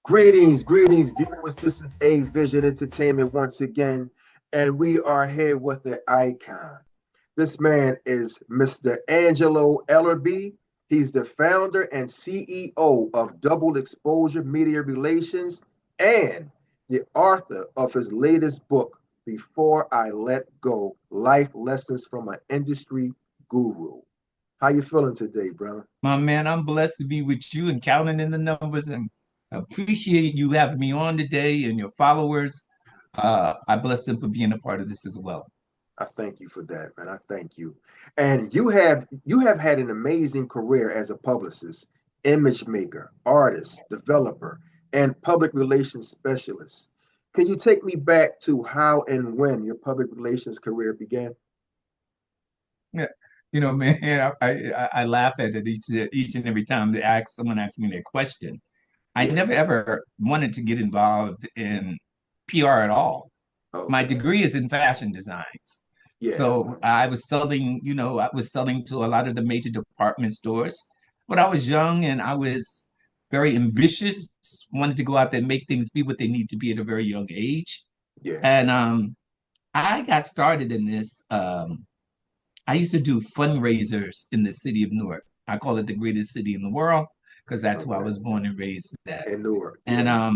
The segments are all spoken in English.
Greetings, viewers. This is A Vision Entertainment once again, and we are here with the icon. This man is Mr. Angelo Ellerby. He's the founder and CEO of Double Exposure Media Relations and the author of his latest book, Before I Let Go: Life Lessons from an Industry Guru. How you feeling today, brother? My man, I'm blessed to be with you and counting in the numbers and appreciate you having me on today and your followers. I bless them for being a part of this as well. I thank you for that, man. I thank you. And you have had an amazing career as a publicist, image maker, artist, developer, and public relations specialist. Can you take me back to how and when your public relations career began? Yeah. Man, I laugh at it each and every time someone asks me that question. I Yeah. never ever wanted to get involved in PR at all. My Okay. degree is in fashion designs. Yeah. So I was selling to a lot of the major department stores. But I was young and I was very ambitious, wanted to go out there and make things be what they need to be at a very young age. Yeah. And I got started in this. I used to do fundraisers in the city of Newark. I call it the greatest city in the world because that's where I Okay. was born and raised at. In Newark. And Yeah.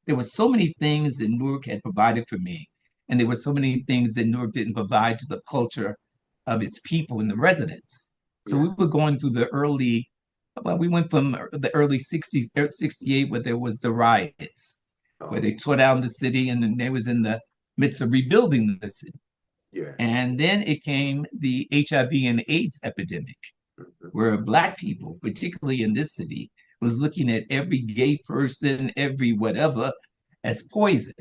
there were so many things that Newark had provided for me. And there were so many things that Newark didn't provide to the culture of its people and the residents. So Yeah. we were going through we went from the early 60s, 68, where there was the riots, where Oh. they tore down the city and then they was in the midst of rebuilding the city. Yeah. And then it came the HIV and AIDS epidemic, Mhm. where Black people, particularly in this city, was looking at every gay person, every whatever, as poison.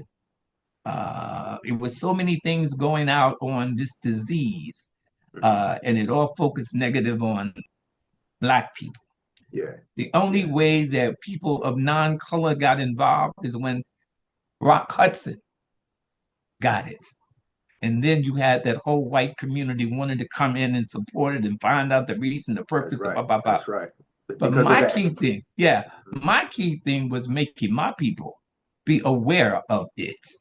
It was so many things going out on this disease, Mhm. and it all focused negative on Black people. Yeah. The only Yeah. way that people of non-color got involved is when Rock Hudson got it. And then you had that whole white community wanting to come in and support it and find out the reason, the That's purpose of right. blah, blah, blah. That's right. But Because of my that. key thing, yeah, my key thing was making my people be aware of it. That's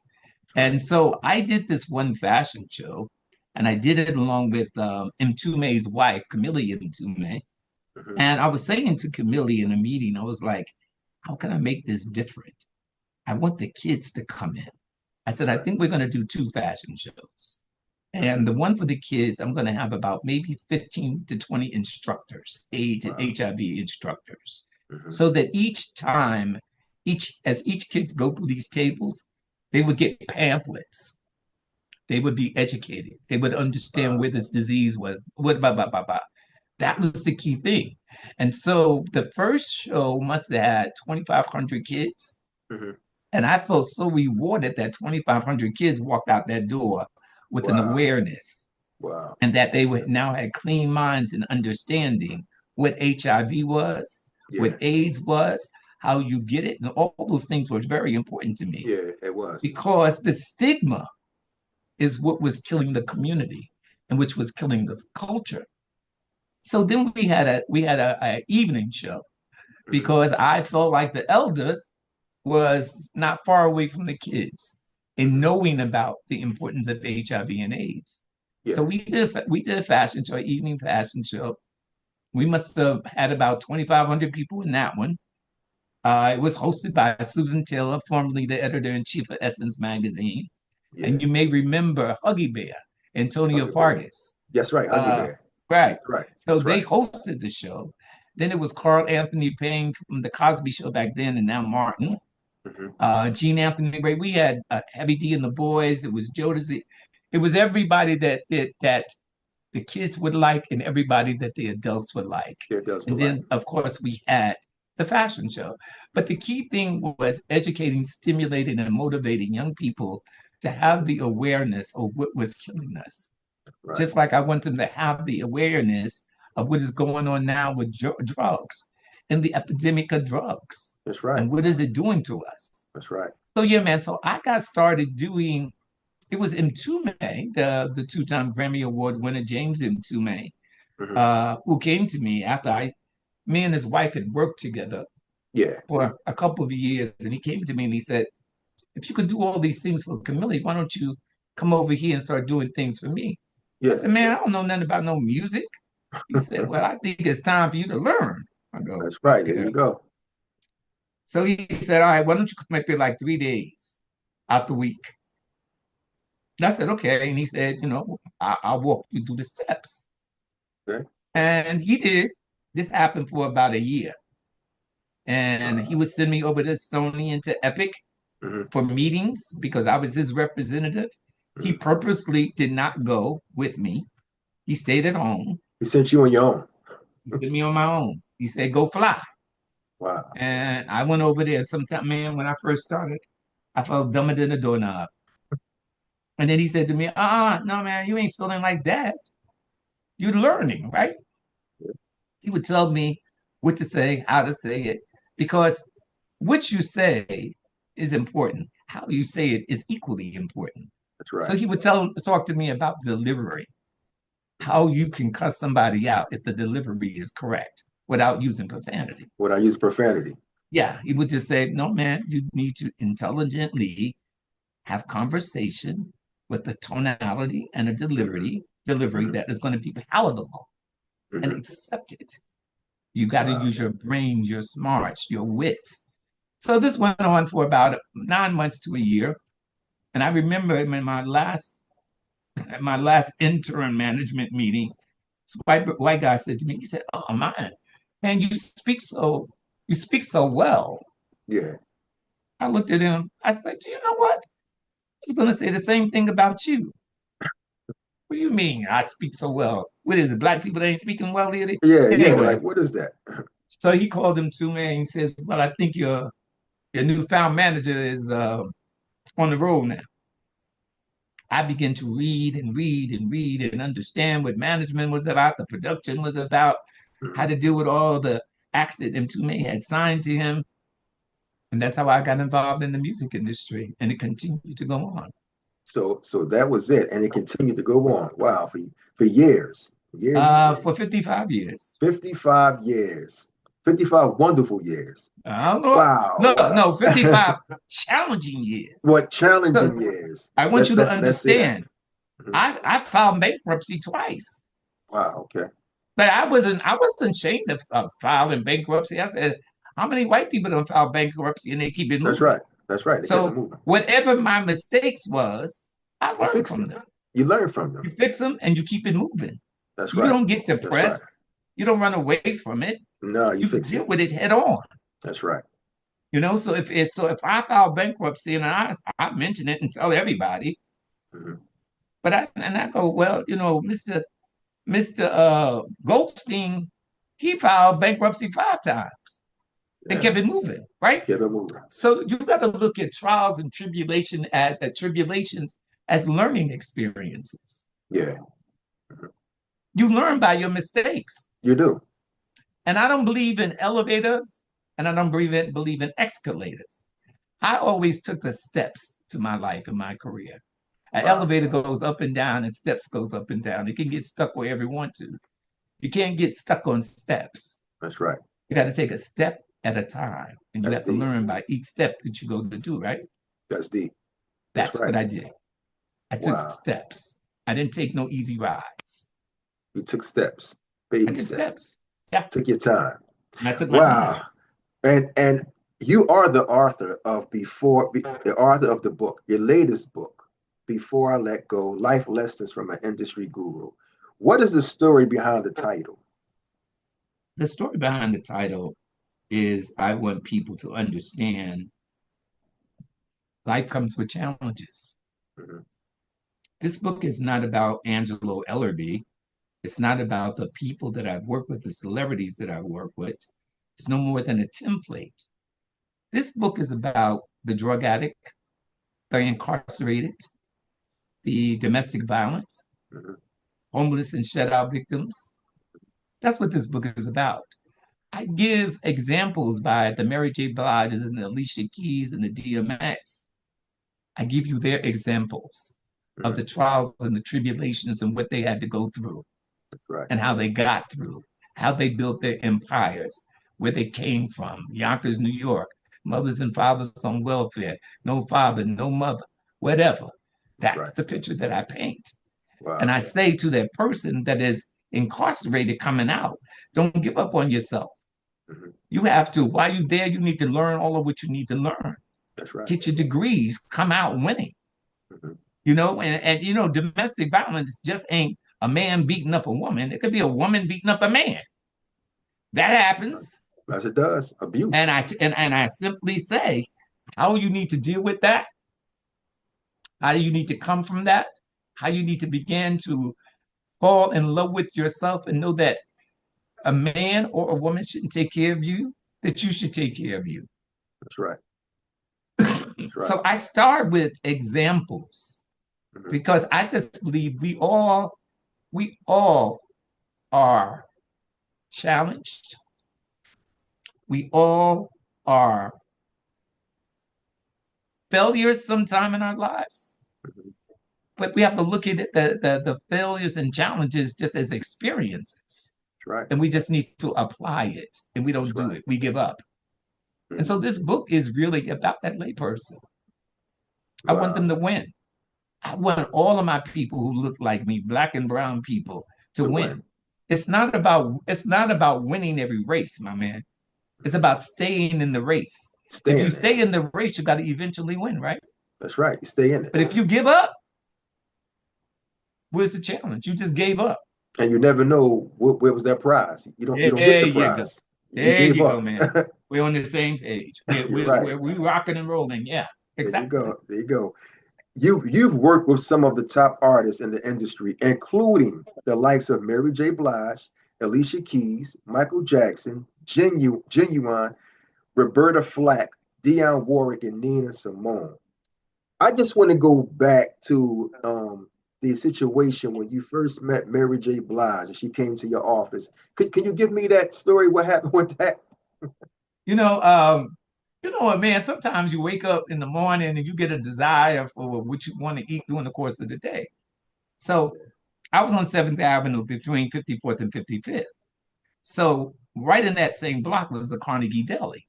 right. And so I did this one fashion show, and I did it along with Mtume's wife, Camille Mtume. Mhm. And I was saying to Camille in a meeting, I was like, how can I make this different? I want the kids to come in. I said, That's I right. think we're going to do two fashion shows. Mhm. And the one for the kids, I'm going to have about maybe 15 to 20 instructors, AIDS and Wow. HIV instructors, Mhm. so that each time, as each kids go through these tables, they would get pamphlets. They would be educated. They would understand Wow. where this disease was. What blah, blah, blah, blah. That was the key thing. And so the first show must have had 2,500 kids. Mhm. And I felt so rewarded that 2,500 kids walked out that door with an Wow. awareness Wow. and that they would now had clean minds and understanding what HIV was, what Yeah. AIDS was, how you get it, and all those things were very important to me Yeah, it was. because the stigma is what was killing the community and which was killing the culture. So then we had a evening show Mhm. because I felt like the elders was not far away from the kids in Mhm. knowing about the importance of HIV and AIDS. So Yeah. we did a fashion show, an evening fashion show. We must have had about 2,500 people in that one. It was hosted by Susan Taylor, formerly the editor in chief of Essence magazine, and Yeah. you may remember Huggy Bear, Antonio Huggy Bear. Fargas. That's right. Huggy Uh, Bear. right. That's right. So That's they right. hosted the show. Then it was Carl Anthony Payne from the Cosby Show back then, and now Martin. Mhm. Gene Anthony Ray. We had Heavy D and the Boys. It was Jodeci. It was everybody that the kids would like and everybody that the adults would like. Yeah, it does And feel like. then, of course, we had the fashion show. But the key thing was educating, stimulating, and motivating young people to have Mhm. the awareness of what was killing us. Right. Just like I want them to have the awareness of what is going on now with drugs and the epidemic of drugs That's right. and what is it doing to us. That's right. So yeah, man. So I got started doing. It was Mtume, the two-time Grammy Award winner James Mtume, Mhm. who came to me after me and his wife had worked together Yeah. for a couple of years. And he came to me and he said, if you could do all these things for Camille, why don't you come over here and start doing things for me? I Yeah. said, man, I don't know nothing about no music. He said, well, I think it's time for you to learn. I go, That's right. There okay. you go. So he said, all right, why don't you come up here like 3 days out the week? And I said, okay. And he said, I'll walk you through the steps. Okay. And he did. This happened for about a year. And he Uh, would send me over to Sony and to Epic mhm, for meetings because I was his representative. He mhm. purposely did not go with me. He stayed at home. He sent you on your own. He put me on my own. He said, go fly. Wow. And I went over there sometime, man, when I first started, I felt dumber than a doorknob. And then he said to me, no, man, you ain't feeling like that. You're learning, right? He would tell me what to say, how to say it, because what you say is important. How you say it is equally important. That's So right. he would talk to me about delivery, Mhm. how you can cuss somebody out if the delivery is correct without using profanity. When I use profanity. Yeah, he would just say, no, man, you need to intelligently have conversation with a tonality and a Hmm. delivery Hmm. that is going to be palatable and Hmm. accepted. You got to Wow. use your brains, your smarts, your wits. So this went on for about 9 months to a year. And I remember in my last interim management meeting, this white guy said to me, he said, "Oh man, you speak so well." Yeah. I looked at him. I said, "Do you know what? I was going to say the same thing about you. What do you mean I speak so well? What is it? Black people that ain't speaking well here?" Yeah. Yeah. Anyway, Like, what is that? so he called him to me and he says, "Well, I think your newfound manager is on the road now." I began to read and read and read and understand what management was about, the production was about, how Mhm. to deal with all the acts that M2May had signed to him. And that's how I got involved in the music industry. And it continued to go on. So that was it, and it continued to go on. Wow, for years, years and For years. 55 years. 55 years. 55 wonderful years. I don't know. Wow, No, no, wow. 55 challenging years. What challenging So years. I want Let's you to let's let's say that. understand, Mhm. I filed bankruptcy twice. Wow, okay. But I wasn't ashamed of filing bankruptcy. I said, how many white people don't file bankruptcy and they keep it That's moving? right. That's right. They kept it So moving. whatever my mistakes was, I You learned fix from it. them. You learn from them. You fix them and you keep it moving. That's You right. don't get That's right. depressed. You don't run away from it. No, you You fix it. deal with it head on. That's right. So if I file bankruptcy and I mention it and tell everybody, Hmm. but I go, well, Mr. Goldstein, he filed bankruptcy 5 times and Yeah. kept it moving, right? Kept it moving. So you got to look at trials and tribulations as learning experiences. Yeah. Mhm. You learn by your mistakes. You do. And I don't believe in elevators and I don't believe in escalators. I always took the steps to my life and my career. An Wow. elevator goes up and down and steps goes up and down. It can get stuck wherever you want to. You can't get stuck on steps. That's right. You got to take a step at a time and you That's have to deep. learn by each step that you go to do, right? That's deep. That's That's right. what I did. I took Wow. steps. I didn't take no easy rides. You took steps, I baby took steps. steps. Yeah. Took your time. And I took my Wow. time. And you are the author of the author of the book, your latest book, Before I Let Go: Life Lessons from an Industry Guru. What is the story behind the title? The story behind the title is I want people to understand life comes with challenges. Mhm. This book is not about Angelo Ellerby. It's not about the people that I've worked with, the celebrities that I've worked with. It's no more than a template. This book is about the drug addict, the incarcerated, the domestic violence, Mhm. homeless and shut out victims. That's what this book is about. I give examples by the Mary J. Bliges and the Alicia Keys and the DMX. I give you their examples of Mhm. the trials and the tribulations and what they had to go through Right. and how they got through, how they built their empires, where they came from. Yonkers, New York, mothers and fathers on welfare, no father, no mother, whatever. That's Right. the picture that I paint. And Wow. I say to that person that is incarcerated coming out, don't give up on yourself. Hmm. You have to, while you're there, you need to learn all of what you need to learn. That's right. Get your degrees, come out winning. Hmm. Domestic violence just ain't a man beating up a woman. It could be a woman beating up a man. That happens. As it does. And Abuse. I simply say, how you need to deal with that, how you need to come from that, how you need to begin to fall in love with yourself and know that a man or a woman shouldn't take care of you, that you should take care of you. That's right. That's right. So I start with examples Hmm. because I just believe we all are challenged. We all are failures sometime in our lives, Hmm. but we have to look at it, the failures and challenges just as experiences. That's right. And we just need to apply it. And we don't That's do right. it. We give up. And so Hmm. this book is really about that layperson. I want them Wow. to win. I want all of my people who look like me, black and brown people, to To win. win. It's not about winning every race, my man. It's Hmm. about staying in the race. If Stay you in there. stay in the race, you got to eventually win, right? That's right. You stay in it. But if you give up, where's the challenge? You just gave up. And you never know where was that prize. You don't get There the you go. prize. You There gave you go, up. man. We're on the same page. We're, You're we're, right. we're, we're rocking and rolling. Yeah, There you exactly. go. There you go. You've worked with some of the top artists in the industry, including the likes of Mary J. Blige, Alicia Keys, Michael Jackson, Genuine, Roberta Flack, Dionne Warwick, and Nina Simone. I just want to go back to the situation when you first met Mary J. Blige and she came to your office. Can you give me that story? What happened with that? You know, um, you know what, man? Sometimes you wake up in the morning and you get a desire for what you want to eat during the course of the day. So I was on 7th Avenue between 54th and 55th. So right in that same block was the Carnegie Deli.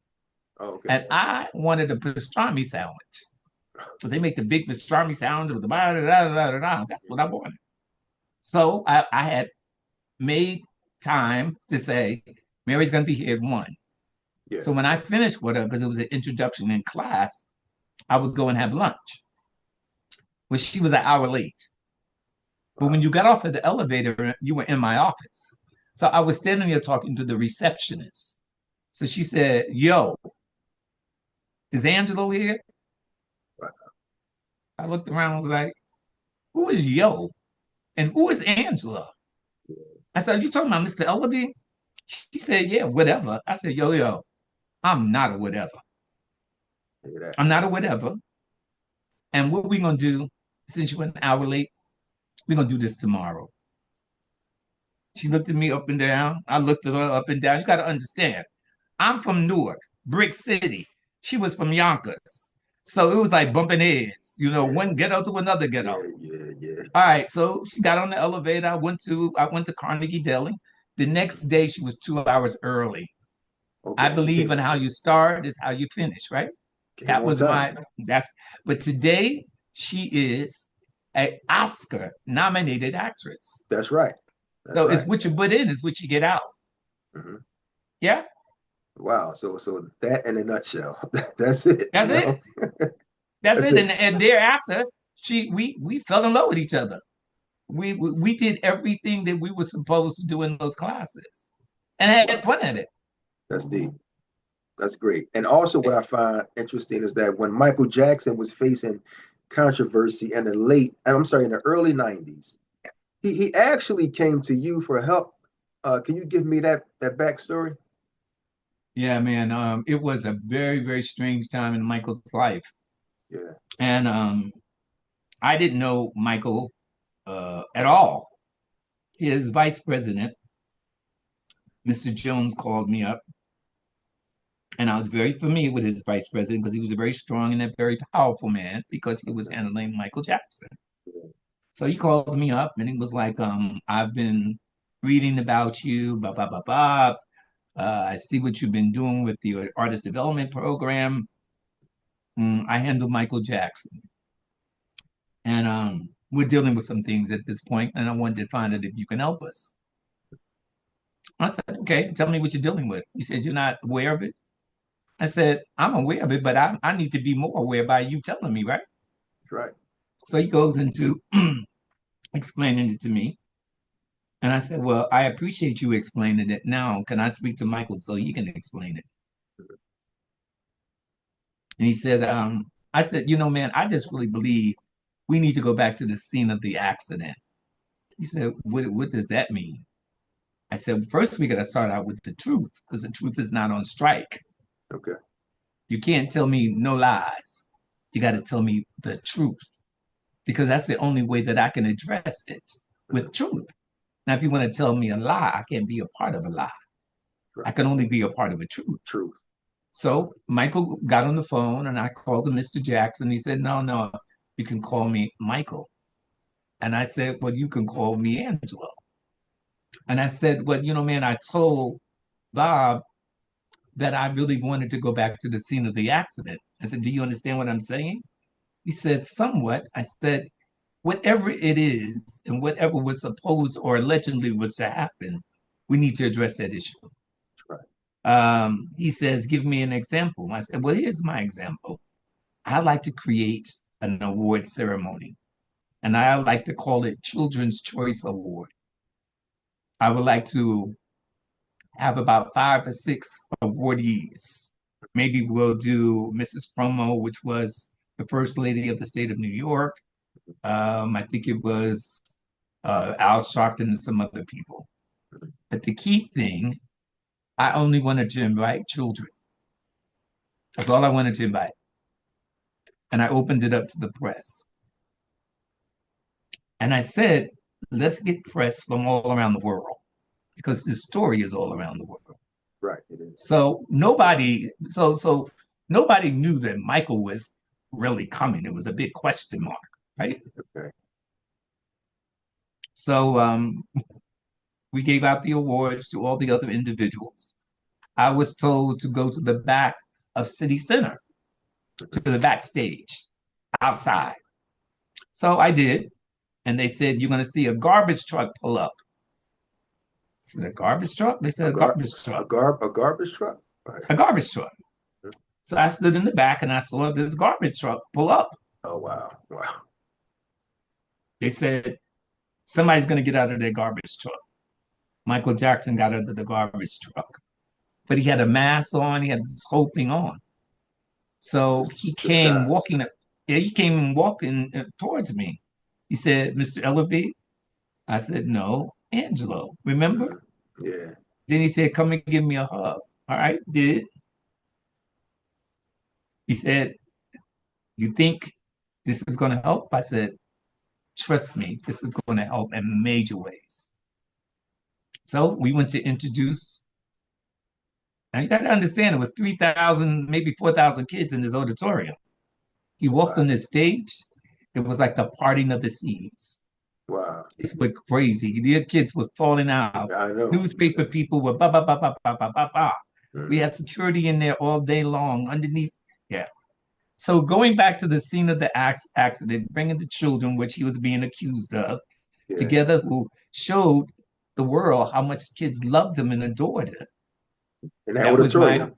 Oh, okay. And I wanted a pastrami sandwich. So they make the big pastrami sandwich with the blah, blah, blah, blah, blah. That's what I Hmm. wanted. So I had made time to say, Mary's going to be here at 1. Yeah. So when I finished with her, because it was an introduction in class, I would go and have lunch. Well, she was an hour late. But when Wow. you got off at the elevator, you were in my office. So I was standing there talking to the receptionist. So she said, Yo, is Angelo here? Wow. I looked around and was like, Who is Yo? And who is Angela? Yeah. I said, Are you talking about Mr. Ellaby? She said, Yeah, whatever. I said, Yo, I'm not a whatever. Look at that. I'm not a whatever. And what we gonna do, since you went an hour late, we're gonna do this tomorrow. She looked at me up and down. I looked at her up and down. You gotta understand, I'm from Newark, Brick City. She was from Yonkers. So it was like bumping heads, Yeah. one ghetto to another ghetto. Yeah. Yeah. Yeah. All right, so she got on the elevator. I went to Carnegie Deli. The next day she was 2 hours early. I Okay. She believe came in how you start is how you finish, right? came That on was time. my that's but today she is an Oscar nominated actress. That's right. That's So it's right. what you put in is what you get out. Hmm. Yeah, Wow. So that in a nutshell. That's it. that's it. That's That's it. it. And thereafter, we fell in love with each other. We did everything that we were supposed to do in those classes, and had Wow. fun at it. That's deep. That's great. And also, what I find interesting is that when Michael Jackson was facing controversy in in the early 90s, he actually came to you for help. Can you give me that backstory? Yeah, man. It was a very, very strange time in Michael's life, Yeah. and I didn't know Michael at all. His vice president, Mr. Jones, called me up, and I was very familiar with his vice president because he was a very strong and a very powerful man because he was Okay. handling Michael Jackson. Yeah. So he called me up and he was like, I've been reading about you, blah, blah, blah, blah. I see what you've been doing with the artist development program. I handle Michael Jackson. And we're dealing with some things at this point, and I wanted to find out if you can help us. I said, okay, tell me what you're dealing with. He said, you're not aware of it? I said, I'm aware of it, but I need to be more aware by you telling me, right? Right. So he goes into explaining it to me. And I said, well, I appreciate you explaining it. Now, can I speak to Michael so he can explain it? And he says, I said, man, I just really believe we need to go back to the scene of the accident. He said, what does that mean? I said, first, we got to start out with the truth because the truth is not on strike. Okay. You can't tell me no lies. You got to tell me the truth because that's the only way that I can address it with truth. Now, if you want to tell me a lie, I can't be a part of a lie. I Right. can only be a part of a truth. Truth. So Michael got on the phone and I called him Mr. Jackson. He said, no, no, you can call me Michael. And I said, well, you can call me Angelo. And I said, well, man, I told Bob that I really wanted to go back to the scene of the accident. I said, do you understand what I'm saying? He said, somewhat. I said, whatever it is and whatever was supposed or allegedly was to happen, we need to address that issue. Right. He says, give me an example. I said, well, here's my example. I like to create an award ceremony, and I like to call it Children's Choice Award. I would like to have about 5 or 6 awardees. Maybe we'll do Mrs. Promo, which was the first lady of the state of New York. I think it was Al Sharpton and some other people. But the key thing, I only wanted to invite children. That's all I wanted to invite. And I opened it up to the press. And I said, let's get press from all around the world because this story is all around the world. Right. It is. So nobody knew that Michael was really coming. It was a big question mark, right? Okay. So we gave out the awards to all the other individuals. I was told to go to the back of City Center, to the backstage, outside. So I did, and they said, you're going to see a garbage truck pull up. I said, a garbage truck? They said, a garbage truck. A garbage truck? Right. A garbage truck. So I stood in the back and I saw this garbage truck pull up. Oh, wow. Wow. They said, somebody's going to get out of their garbage truck. Michael Jackson got out of the garbage truck, but he had a mask on. He had this whole thing on. So he came Disguise. walking. Yeah, he came walking towards me. He said, "Mr. Ellerby." I said, "No, Angelo. Remember?" Yeah. Then he said, "Come and give me a hug." All right, did. He said, "You think this is going to help?" I said, "Trust me, this is going to help in major ways." So we went to introduce. Now you got to understand, it was 3,000, maybe 4,000 kids in this auditorium. He It's a walked on lot. this stage. It was like the parting of the seas. Wow. Kids were crazy. The kids were falling out. I know. Newspaper people were ba ba ba ba ba ba ba ba. We Mm-hmm. had security in there all day long underneath. Yeah. So going back to the scene of the accident, bringing the children, which he was being accused of, Yeah. together, who showed the world how much kids loved him and adored him. In that That was my auditorium.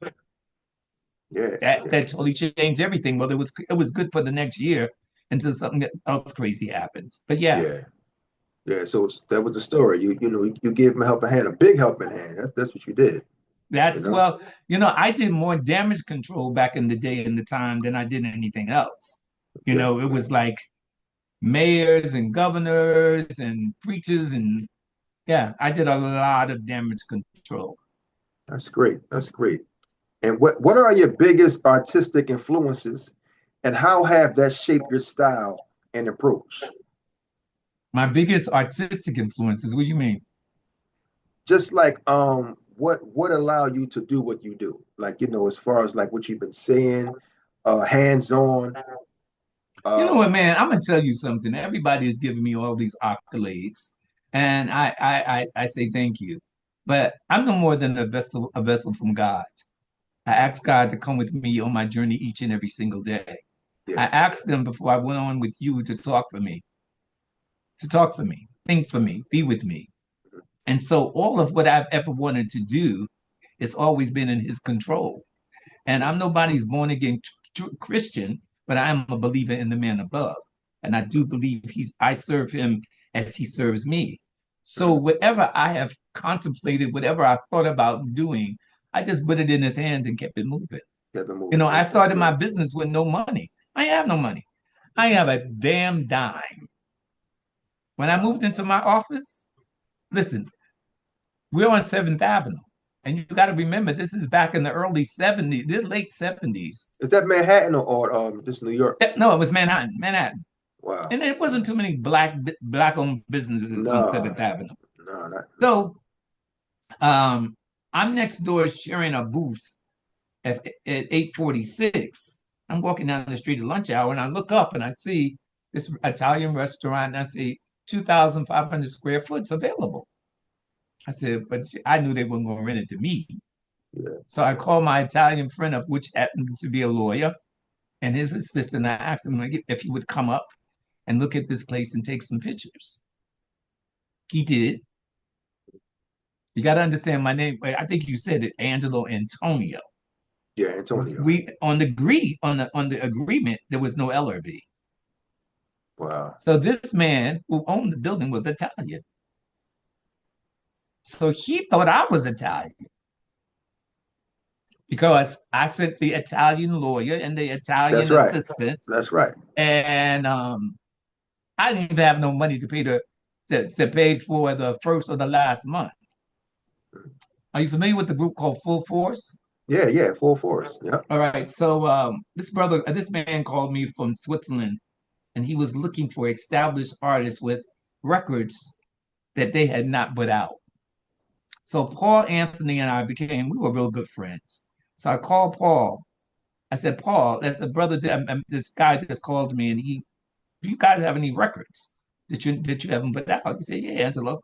Yeah. that totally changed everything. Well, it was good for the next year until something else crazy happened. But yeah, Yeah. Yeah. So that was the story. You gave him a helping hand, a big helping hand. That's what you did. You that's know. well, I did more damage control back in the day and the time than I did anything else. Yeah. It was like mayors and governors and preachers and yeah, I did a lot of damage control. That's great. That's great. And what are your biggest artistic influences, and how have that shaped your style and approach? My biggest artistic influences, what do you mean? Just like what allowed you to do what you do? Like, as far as like what you've been saying, hands on. You know what, Um, man? I'm gonna tell you something. Everybody is giving me all these accolades, and I say thank you. But I'm no more than a vessel from God. I ask God to come with me on my journey each and every single day. I Yeah. asked them before I went on with you to talk for me, think for me, be with me. And so all of what I've ever wanted to do has always been in his control. And I'm nobody's born again Christian, but I am a believer in the man above. And I do believe I serve him as he serves me. So Mm-hmm. whatever I have contemplated, whatever I thought about doing, I just put it in his hands and kept it moving. Kept it You moving. know, I That's started my great. business with no money. I have no money. I have a damn dime. When I moved into my office, listen, we're on 7th Avenue. And you got to remember, this is back in the early 70s, the late 70s. Is that Manhattan or just New York? No, it was Manhattan, Manhattan. Wow. And there wasn't too many black-owned businesses on No, 7th Avenue. no, not. So I'm next door sharing a booth at 846. I'm walking down the street at lunch hour and I look up and I see this Italian restaurant and I see 2,500 square foot available. I said, but I knew they weren't going to rent it to me. Yeah. So I called my Italian friend up, which happened to be a lawyer, and his assistant. I asked him if he would come up and look at this place and take some pictures. He did. You got to understand my name. I think you said it, Angelo Antonio. Yeah, Antonio. We on the agreement there was no LRB. Wow. So this man who owned the building was Italian. So he thought I was Italian because I sent the Italian lawyer and the That's Italian right. assistant, That's right. and I didn't even have no money to pay for the first or the last month. Are you familiar with the group called Full Force? Yeah, yeah. Full force. Yeah. All right. So this man called me from Switzerland, and he was looking for established artists with records that they had not put out. So Paul Anthony and we were real good friends. So I called Paul. I said, Paul, that's a brother. This guy just called me, and do you guys have any records that you haven't put out? He said, yeah, Angelo.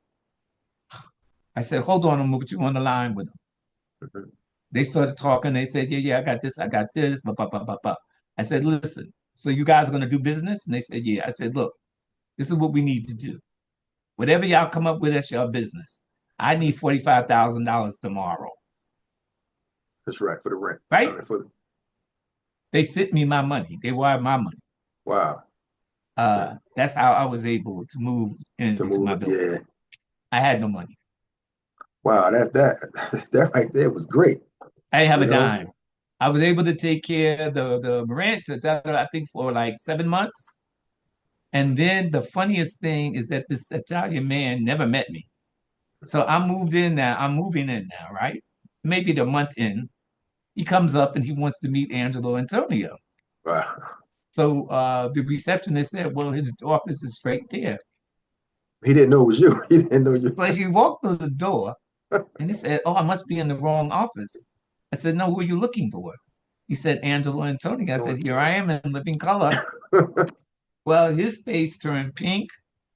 I said, hold on, I'm gonna put you on the line with them. Mhm. They started talking. They said, yeah, yeah, I got this. Blah, blah, blah, blah, blah. I said, listen, so you guys are gonna do business? And they said, yeah. I said, look, this is what we need to do. Whatever y'all come up with, that's your business. I need $45,000 tomorrow, That's right for the rent. I right? mean, for the, They sent me my money. They wired my money. wow. Yeah. That's how I was able to move To into move my it. building. Yeah. I had no money. Wow. That that right there was great. I didn't have You a know. dime. I was able to take care of the rent, I think, for like 7 months. And then the funniest thing is that this Italian man never met me. So I moved in now. I'm moving in now, right? Maybe the month in, he comes up and he wants to meet Angelo Antonio. Wow. So the receptionist said, well, his office is straight there. He didn't know it was you. He didn't know you. So as he walked through the door and he said, oh, I must be in the wrong office. I said, no, who are you looking for? He said, Angelo Antonio. I said, here I am in living color. Well, his face turned pink,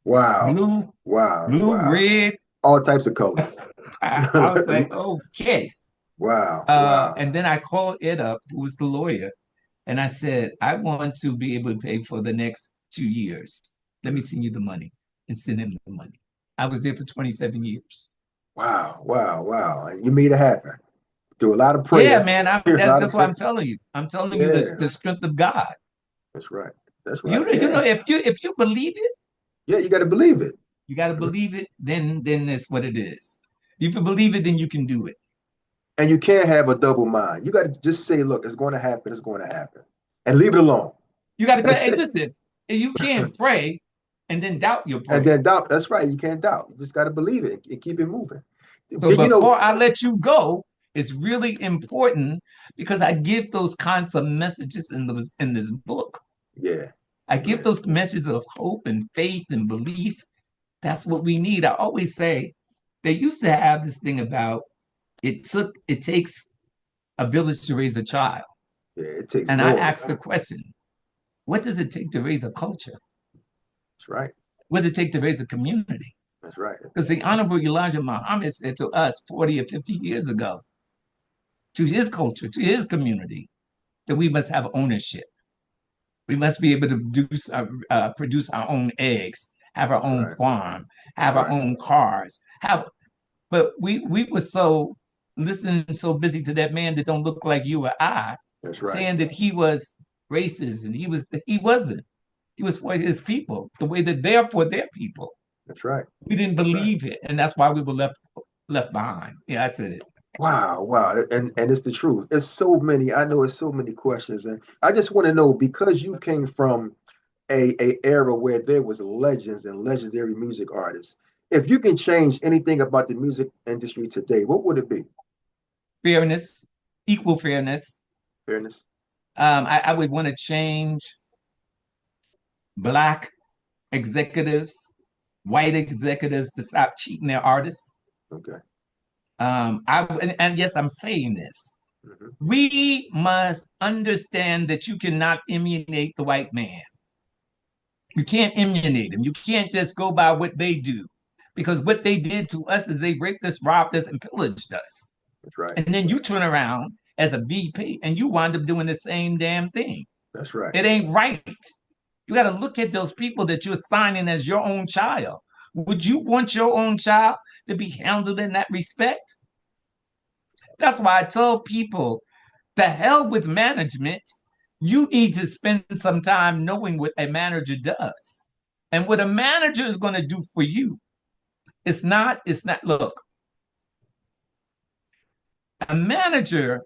Wow. blue, Wow. blue, Wow. red. All types of colors. I was like, okay. Wow. Wow. And then I called Ed up, who was the lawyer, and I said, I want to be able to pay for the next 2 years. Let me send you the money and send him the money. I was there for 27 years. Wow. Wow. Wow. And you made it happen through a lot of Yeah, prayer. man. A That's lot of that's what prayer. I'm telling you. I'm telling you Yeah. the strength of God. That's right. That's right. You know, Yeah. if you believe it, Yeah. You got to believe it. you got to believe it. Then that's what it is. If you believe it, then you can do it. And you can't have a double mind. You got to just say, look, it's going to happen. It's going to happen. And leave it alone. You got to That's hey, it. listen. You can't pray and then doubt your And prayer. then doubt. That's right. You can't doubt. You just got to believe it and keep it moving. So You know, before I let you go, it's really important because I give those kinds of messages in this book. yeah. I give Yeah. those messages of hope and faith and belief. That's what we need. I always say they used to have this thing about it takes a village to raise a child. Yeah. It takes And I more. ask the question, what does it take to raise a culture? That's right. What does it take to raise a community? That's right. Because the Honorable Elijah Muhammad said to us 40 or 50 years ago, to his culture, to his community, that we must have ownership. We must be able to produce our own eggs, have our That's own right. farm, That's have our right. own cars. But we were so listening, so busy to that man that don't look like you or I, That's right. saying that he was racist, and he wasn't. He was for his people, the way that they're for their people. That's right. We didn't That's right. believe it, and that's why we were left behind. Yeah, I said it. Wow, wow. And it's the truth. It's so many, I know it's so many questions. And I just want to know, because you came from a era where there was legends and legendary music artists. If you can change anything about the music industry today, what would it be? Fairness, equal fairness. Fairness. I would want to change black executives, white executives to stop cheating their artists. Okay. And yes, I'm saying this. Hmm. We must understand that you cannot emulate the white man. You can't emulate them. You can't just go by what they do, because what they did to us is they raped us, robbed us, and pillaged us. That's right. And then you turn around as a VP and you wind up doing the same damn thing. That's right. It ain't right. You got to look at those people that you're signing as your own child. Would you want your own child to be handled in that respect? That's why I tell people, the hell with management. You need to spend some time knowing what a manager does. And what a manager is going to do for you, look, a manager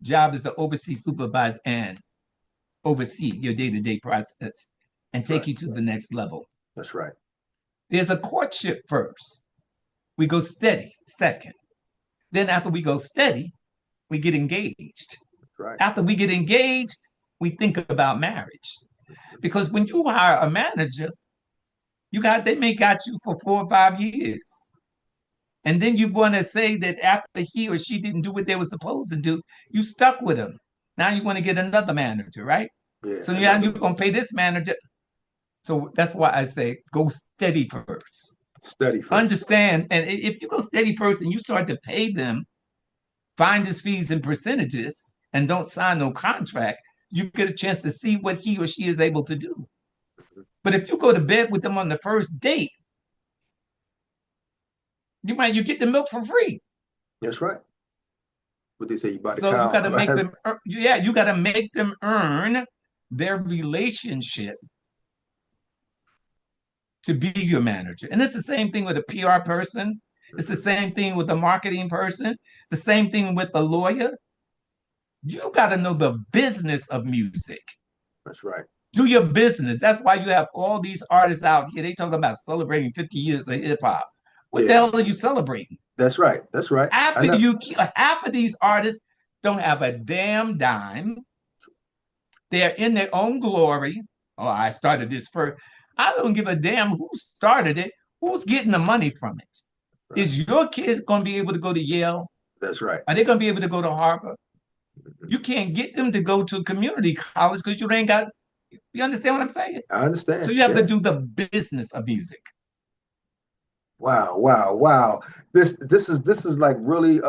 job is to oversee, supervise, and oversee your day-to-day process and That's take right. you to the next level. That's right. There's a courtship first. We go steady second. Then after we go steady, we get engaged. That's right. After we get engaged, we think about marriage. Because when you hire a manager, they may got you for 4 or 5 years. And then you want to say that after he or she didn't do what they were supposed to do, you stuck with them. Now you want to get another manager, right? Yeah. So now Another you're one. going to pay this manager. So that's why I say go steady first. Study first. Understand, and if you go steady first and you start to pay them finder's fees and percentages and don't sign no contract, you get a chance to see what he or she is able to do. But if you go to bed with them on the first date, you get the milk for free. That's right. What they say, you buy the So you got cow. to make them, yeah, you got to make them earn their relationship to be your manager. And it's the same thing with a PR person. It's the same thing with a marketing person. It's the same thing with a lawyer. You got to know the business of music. That's right. Do your business. That's why you have all these artists out here. They talk about celebrating 50 years of hip hop. What the Yeah. hell are you celebrating? That's right. That's right. I After know. half of these artists don't have a damn dime. They're in their own glory. Oh, I started this first. I don't give a damn who started it. Who's getting the money from it? Right. Is your kids going to be able to go to Yale? That's right. Are they going to be able to go to Harvard? You can't get them to go to community college because you ain't got. You understand what I'm saying? I So understand. you have to Yeah. do the business of music. Wow, wow, wow. This is like really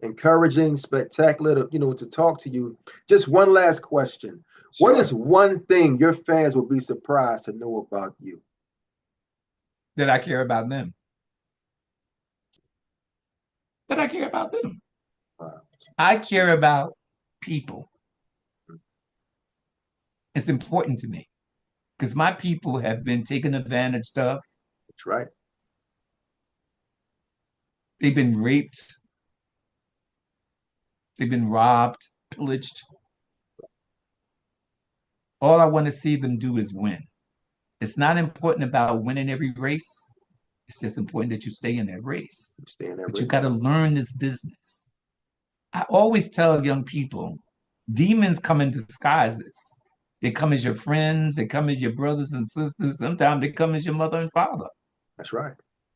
encouraging, spectacular to, to talk to you. Just one last question. What is Sure. one thing your fans will be surprised to know about you? That I care about them. That I care about them. Wow. I care about people. It's important to me because my people have been taken advantage of. That's right. They've been raped. They've been robbed, pillaged. All I want to see them do is win. It's not important about winning every race. It's just important that you stay in that race. Stay in that But you got to race. learn this business. I always tell young people, demons come in disguises. They come as your friends, they come as your brothers and sisters, sometimes they come as your mother and father. That's right.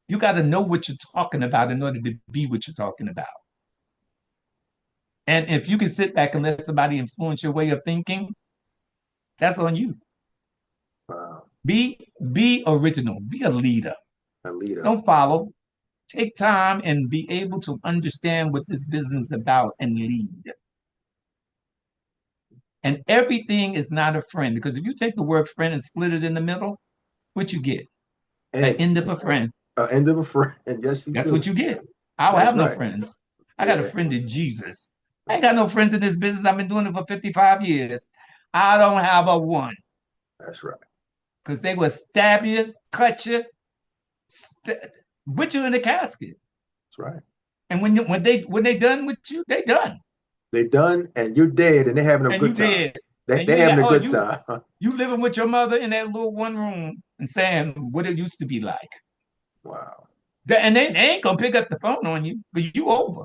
You got to know what you're talking about in order to be what you're talking about. And if you can sit back and let somebody influence your way of thinking, that's on you. Wow. Be original. Be a leader. A leader. Don't follow. Take time and be able to understand what this business is about and lead. And everything is not a friend, because if you take the word friend and split it in the middle, what you get? An And end of a friend. end of a friend. Yes, you That's do. what you get. I don't That's have no right. friends. I got a Yeah. friend in Jesus. I ain't got no friends in this business. I've been doing it for 55 years. I don't have a one, That's right. because they will stab you, cut you, put you in a casket. That's right. And when they done with you, they done. They done and you're dead and they're having a And you good time. dead. They And you they having a oh good time. you living with your mother in that little one room and saying what it used to be like. Wow. And they ain't gonna pick up the phone on you because you over.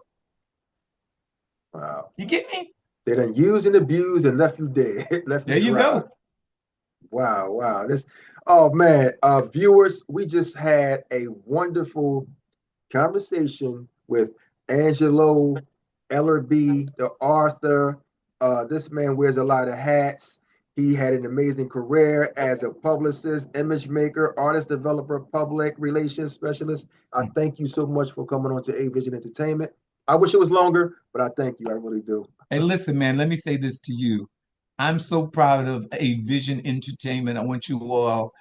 Wow. You get me? They done used and abused and left you dead, left you There you dry. go. Wow, wow. This, oh man, viewers, we just had a wonderful conversation with Angelo Ellerby, the author. This man wears a lot of hats. He had an amazing career as a publicist, image maker, artist developer, public relations specialist. I thank you so much for coming on to A Vision Entertainment. I wish it was longer, but I thank you. I really do. Hey, listen, man, let me say this to you. I'm so proud of A Vision Entertainment. I want you all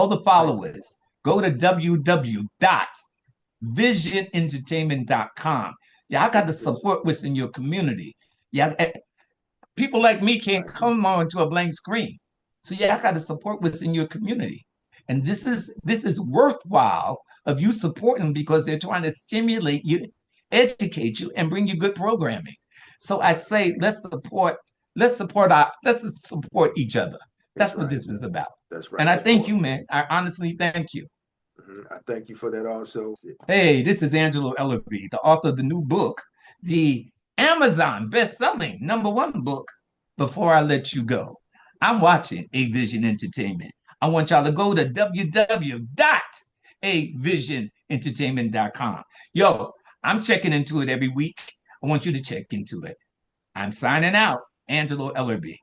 the followers, go to www.visionentertainment.com. Y'all got to support what's in your community. Yeah, people like me can't come on to a blank screen. So y'all got to support what's in your community. And this is worthwhile of you supporting, because they're trying to stimulate you, educate you, and bring you good programming. So I say let's support each other. That's That's what right. this is about. That's right. And I thank Support. you, man. I honestly thank you. I thank you for that also. Hey, this is Angelo Ellerby, the author of the new book, the Amazon best-selling #1 book, Before I Let You Go. I'm watching A Vision Entertainment. I want y'all to go to www.avisionentertainment.com. Yo, I'm checking into it every week. I want you to check into it. I'm signing out, Angelo Ellerby.